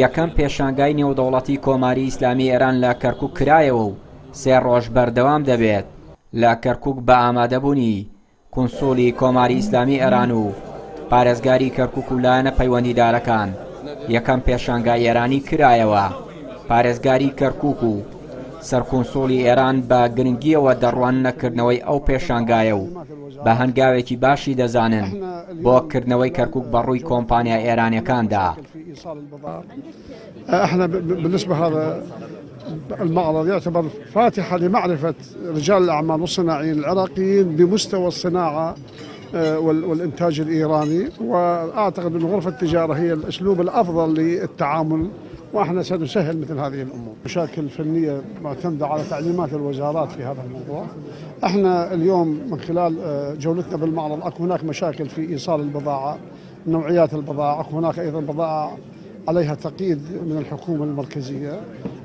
یەکەم پێشانگای نێودەوڵەتی کۆماری ئیسلامی ئێران لە کەرکووک کرایەوە و 3 ڕۆژ بەردەوام دەبێت. لە کەرکووک بە ئامادەبوونی کۆنسۆلی کۆماری ئیسلامی ئێران و پارێزگاری کەرکووک و لایەنە پەیوەندیدارەکان یەکەم پێشانگای ئێرانی کرایەوە. پارێزگاری کەرکووک و سەرکۆنسۆلی ئێران بە گرنگیەوە دەڕوان نەکردنەوەی ئەو پێشانگایە و بە هەنگاوێکی باشی دەزانن بۆ کردنەوەی کەرکووک بەڕووی کۆمپانیای ئێرانیەکاندا. احنا بالنسبة هذا المعرض يعتبر فاتحة لمعرفة رجال الأعمال والصناعيين العراقيين بمستوى الصناعة والإنتاج الإيراني، وأعتقد أن غرفة التجارة هي الأسلوب الأفضل للتعامل، وإحنا سنسهل مثل هذه الأمور. مشاكل فنية معتمدة على تعليمات الوزارات في هذا الموضوع. احنا اليوم من خلال جولتنا بالمعرض أكو هناك مشاكل في إيصال البضاعة، نوعيات البضاعة، أكو هناك أيضا بضاعة عليها تقييد من الحكومة المركزية.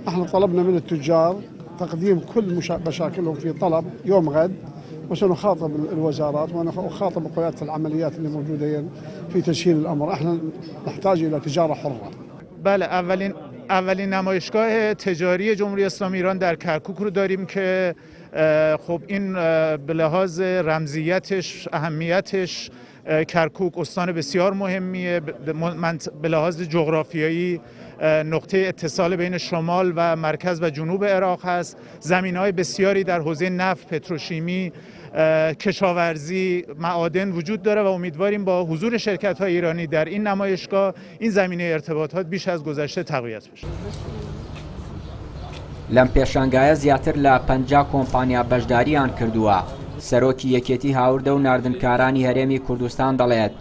احنا طلبنا من التجار تقديم كل مشاكلهم في طلب يوم غد، وسنخاطب الوزارات ونخاطب قيادة العمليات اللي موجودة في تسهيل الأمر. احنا نحتاج إلى تجارة حرة. بله، اولین نمایشگاه تجاری جمهوری اسلامی ایران در کرکوک رو داریم که خب این به لحاظ رمزیتش، اهمیتش، کرکوک استان بسیار مهمیه، به لحاظ جغرافیایی نقطه اتصال بین شمال و مرکز و جنوب عراق هست. زمینهای بسیاری در حوزه نفت، پتروشیمی، کشاورزی، معادن وجود داره و امیدواریم با حضور شرکت‌های ایرانی در این نمایشگاه این زمینه ارتباطات بیش از گذشته تقویت بشه. لەم پێشانگایە زیاتر لە 50 کۆمپانیا بەشداریان کردووە. سەرۆکی یەکێتی هاوردە و ناردنکارانی هەرێمی کوردستان دەڵێت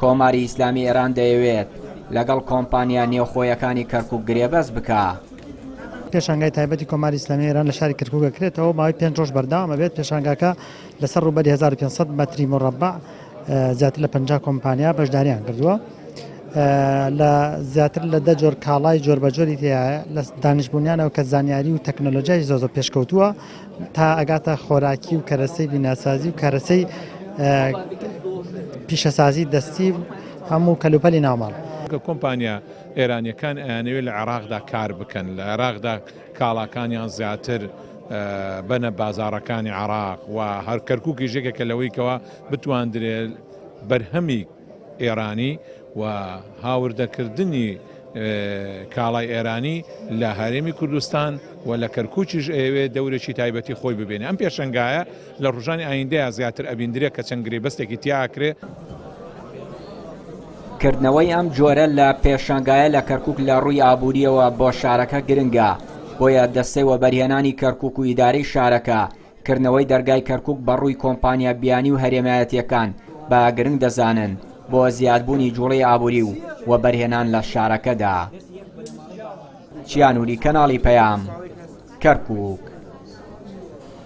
کۆماری ئیسلامی ئێران دەیەوێت لەگەڵ کۆمپانیا نێوخۆیەکانی کەرکووک گرێبەست بکە. پێشانگای تایبەتی کۆماری ئیسلامی ئێران لە شاری کەرکووک دەکرێتەوە ماوەی 5 ڕۆژ بەردەوام ئەبێت. پێشانگاکە لەسەر ڕووبەری 1500 مەتری مربع زیاتر لە 50 کۆمپانیا بەشداریان کردووە. لە زیاتر لە 10 جۆر کاڵای جۆربەجۆری تایە لە دانیشتبوونیانەوە کە زانیاری و تەکنۆلۆژیای زۆر پێشکەوتووە تا ئەگاتە خۆراکی و کەرەسەی بیناسازی و کەرەسەی پیشەسازی دەستی هەموو کەلوپەلی ناوماڵ. کۆمپانیا ئێرانیەکان ئەیانەوێت لە عێراقدا کار بکەن، لە عێراقدا کاڵاکانیان زیاتر بەنە بازاڕەکانی عێراق و هەر کەرکووکی ژێکێکە لەوەیکەوە بتواندرێت بەرهەمی ئێرانی و هاوردەکردنی کاڵای ئێرانی لە هەرێمی کوردستان و لە کەرکووکیش ئەوێت دەورێکی تایبەتی خۆی ببێنێ. ئەم پێشەنگایە لە ڕۆژانی ئایندەیە زیاتر ئەبیندرێت کە چەند گرێبەستێکی تیاکرێ. کردنەوەی ئەم جۆرە لە پێشانگایە لە کەرکووک لە ڕووی ئابووریەوە بۆ شارەکە گرنگە، بۆیە دەستەی وەبەرهێنانی کەرکووک و ئیدارەی شارەکە کردنەوەی دەرگای کەرکووک بەڕووی کۆمپانیا بیانی و هەرێمایەتیەکان بە گرنگ دەزانن بۆ زیادبوونی جوڵەی ئابووری و وەبەرهێنان لە شارەکەدا. چیانوری کەناڵی پەیام، کەرکووک.